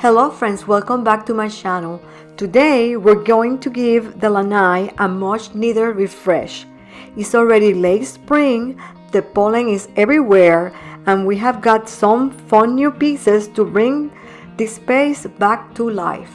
Hello friends, welcome back to my channel. Today we're going to give the Lanai a much needed refresh. It's already late spring, the pollen is everywhere, and we have got some fun new pieces to bring this space back to life.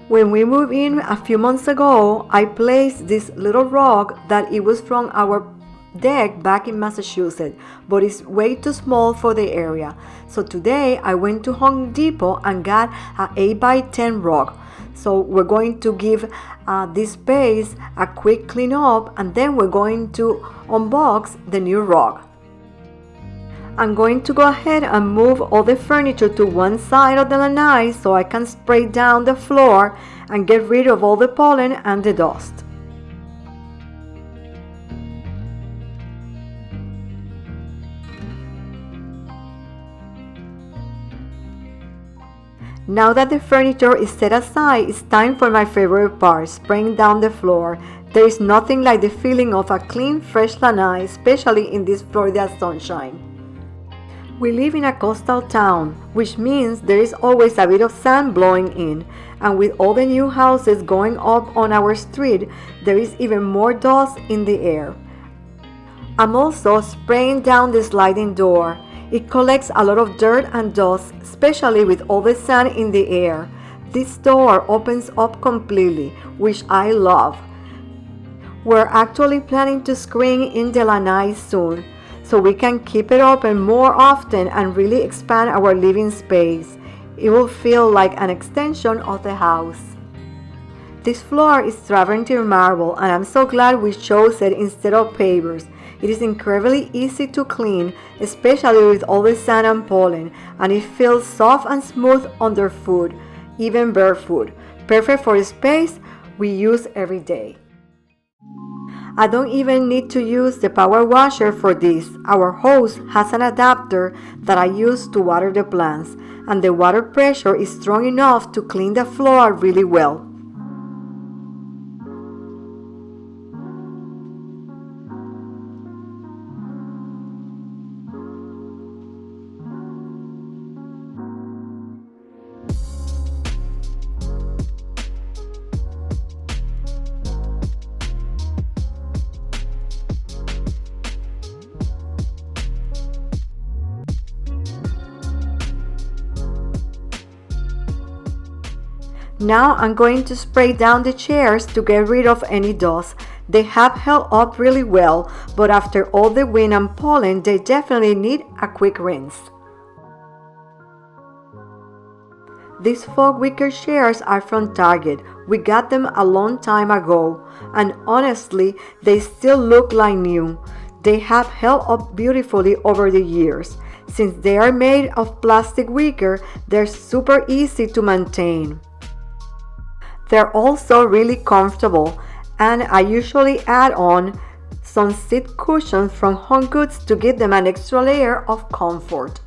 When we moved in a few months ago, I placed this little rug that it was from our deck back in Massachusetts, but it's way too small for the area. So today I went to Home Depot and got an 8x10 rug. So we're going to give this space a quick clean up, and then we're going to unbox the new rug. I'm going to go ahead and move all the furniture to one side of the lanai so I can spray down the floor and get rid of all the pollen and the dust. Now that the furniture is set aside, it's time for my favorite part, spraying down the floor. There is nothing like the feeling of a clean, fresh lanai, especially in this Florida sunshine. We live in a coastal town, which means there is always a bit of sand blowing in, and with all the new houses going up on our street, there is even more dust in the air. I'm also spraying down the sliding door. It collects a lot of dirt and dust, especially with all the sand in the air. This door opens up completely, which I love. We're actually planning to screen in the lanai soon, so we can keep it open more often and really expand our living space. It will feel like an extension of the house. This floor is travertine marble, and I'm so glad we chose it instead of pavers. It is incredibly easy to clean, especially with all the sand and pollen, and it feels soft and smooth underfoot, even barefoot. Perfect for the space we use every day. I don't even need to use the power washer for this. Our hose has an adapter that I use to water the plants, and the water pressure is strong enough to clean the floor really well. Now I'm going to spray down the chairs to get rid of any dust. They have held up really well, but after all the wind and pollen, they definitely need a quick rinse. These faux wicker chairs are from Target. We got them a long time ago, and honestly, they still look like new. They have held up beautifully over the years. Since they are made of plastic wicker, they're super easy to maintain. They're also really comfortable, and I usually add on some seat cushions from Home Goods to give them an extra layer of comfort.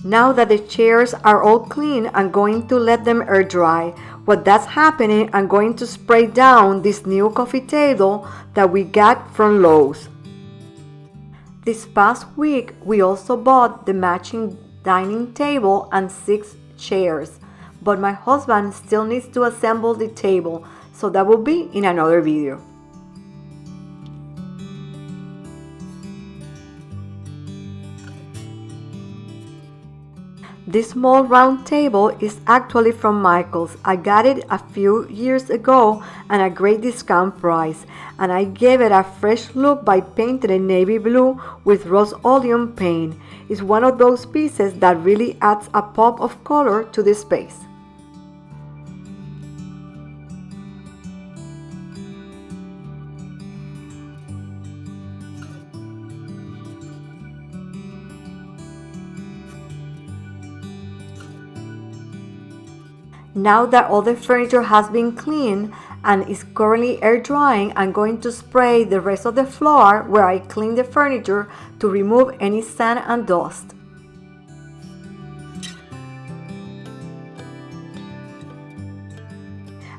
Now that the chairs are all clean, I'm going to let them air dry. While that's happening, I'm going to spray down this new coffee table that we got from Lowe's. This past week, we also bought the matching dining table and 6 chairs, but my husband still needs to assemble the table, so that will be in another video. This small round table is actually from Michael's. I got it a few years ago at a great discount price, and I gave it a fresh look by painting it navy blue with rose-oleum paint. It's one of those pieces that really adds a pop of color to the space. Now that all the furniture has been cleaned and is currently air drying, I'm going to spray the rest of the floor where I clean the furniture to remove any sand and dust.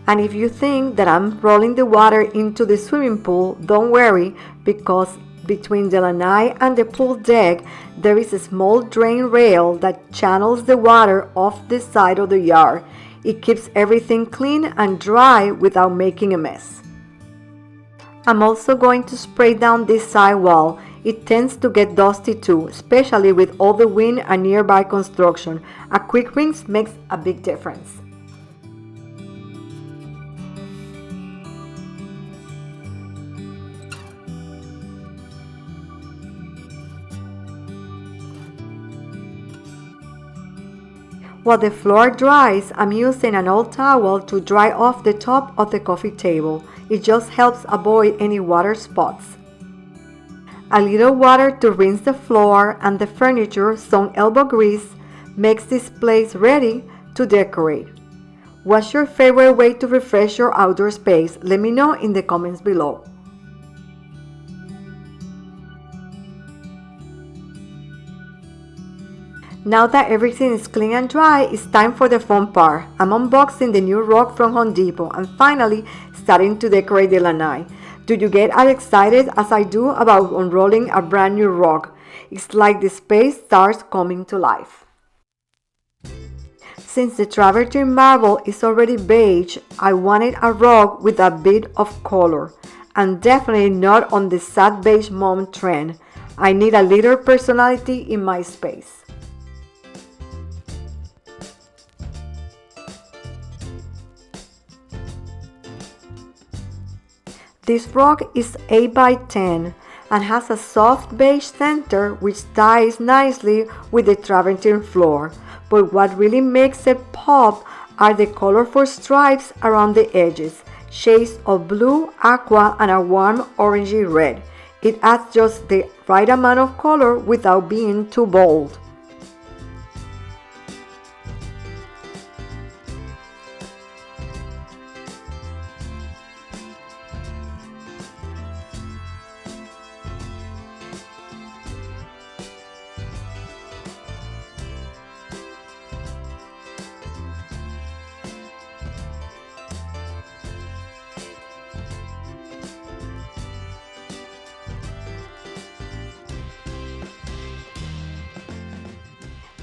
And if you think that I'm rolling the water into the swimming pool, don't worry, because between the lanai and the pool deck, there is a small drain rail that channels the water off the side of the yard. It keeps everything clean and dry without making a mess. I'm also going to spray down this side wall. It tends to get dusty too, especially with all the wind and nearby construction. A quick rinse makes a big difference. While the floor dries, I'm using an old towel to dry off the top of the coffee table. It just helps avoid any water spots. A little water to rinse the floor and the furniture, some elbow grease, makes this place ready to decorate. What's your favorite way to refresh your outdoor space? Let me know in the comments below. Now that everything is clean and dry, it's time for the fun part. I'm unboxing the new rug from Home Depot and finally starting to decorate the lanai. Do you get as excited as I do about unrolling a brand new rug? It's like the space starts coming to life. Since the travertine marble is already beige, I wanted a rug with a bit of color, and definitely not on the sad beige mom trend. I need a little personality in my space. This rug is 8 by 10 and has a soft beige center which ties nicely with the travertine floor. But what really makes it pop are the colorful stripes around the edges, shades of blue, aqua, and a warm orangey red. It adds just the right amount of color without being too bold.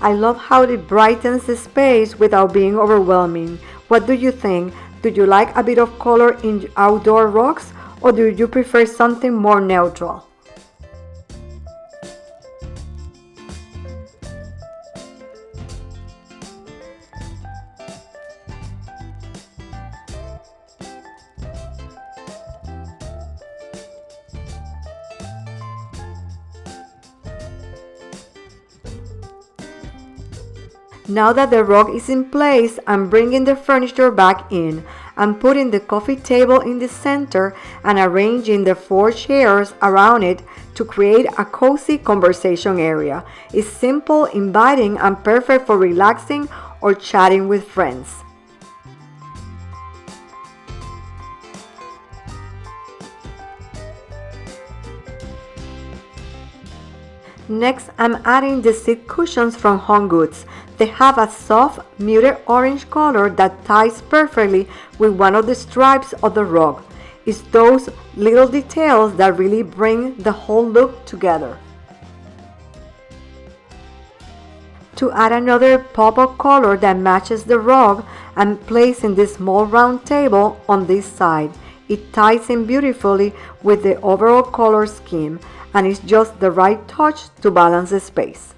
I love how it brightens the space without being overwhelming. What do you think? Do you like a bit of color in outdoor rugs, or do you prefer something more neutral? Now that the rug is in place, I'm bringing the furniture back in. I'm putting the coffee table in the center and arranging the 4 chairs around it to create a cozy conversation area. It's simple, inviting, and perfect for relaxing or chatting with friends. Next, I'm adding the seat cushions from Home Goods. They have a soft, muted orange color that ties perfectly with one of the stripes of the rug. It's those little details that really bring the whole look together. To add another pop of color that matches the rug, I'm placing this small round table on this side. It ties in beautifully with the overall color scheme, and it's just the right touch to balance the space.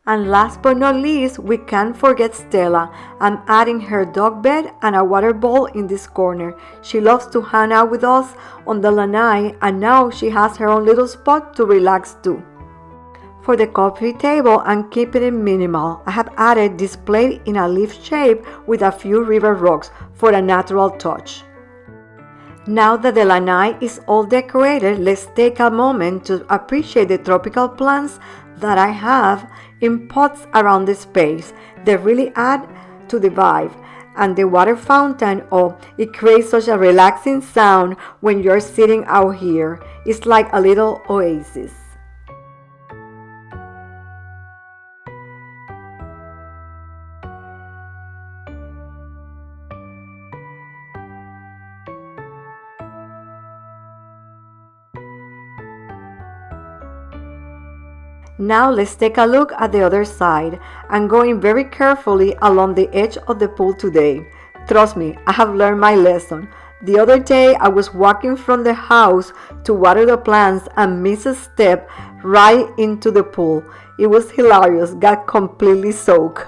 And last but not least, we can't forget Stella. I'm adding her dog bed and a water bowl in this corner. She loves to hang out with us on the lanai, and now she has her own little spot to relax too. For the coffee table, I'm keeping it minimal. I have added this plate in a leaf shape with a few river rocks for a natural touch. Now that the lanai is all decorated, let's take a moment to appreciate the tropical plants that I have in pots around the space. They really add to the vibe. And the water fountain, oh, it creates such a relaxing sound when you're sitting out here. It's like a little oasis. Now let's take a look at the other side. I'm going very carefully along the edge of the pool today. Trust me, I have learned my lesson. The other day I was walking from the house to water the plants and missed a step right into the pool. It was hilarious, got completely soaked.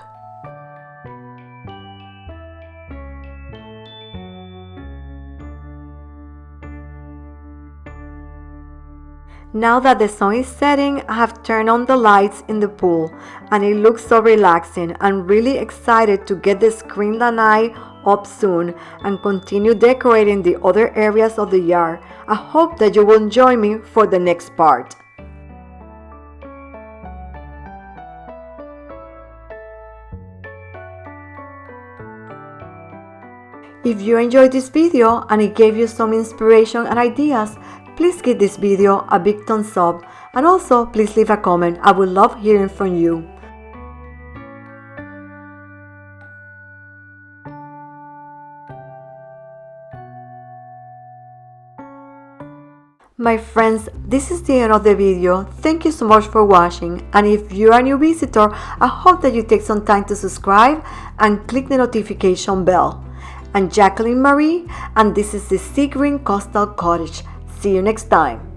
Now that the sun is setting, I have turned on the lights in the pool and it looks so relaxing. I'm really excited to get the screen lanai up soon and continue decorating the other areas of the yard. I hope that you will join me for the next part. If you enjoyed this video and it gave you some inspiration and ideas, please give this video a big thumbs up, and also please leave a comment. I would love hearing from you. My friends, this is the end of the video. Thank you so much for watching, and if you are a new visitor, I hope that you take some time to subscribe and click the notification bell. I'm Jacqueline Marie, and this is the Sea Green Coastal Cottage. See you next time.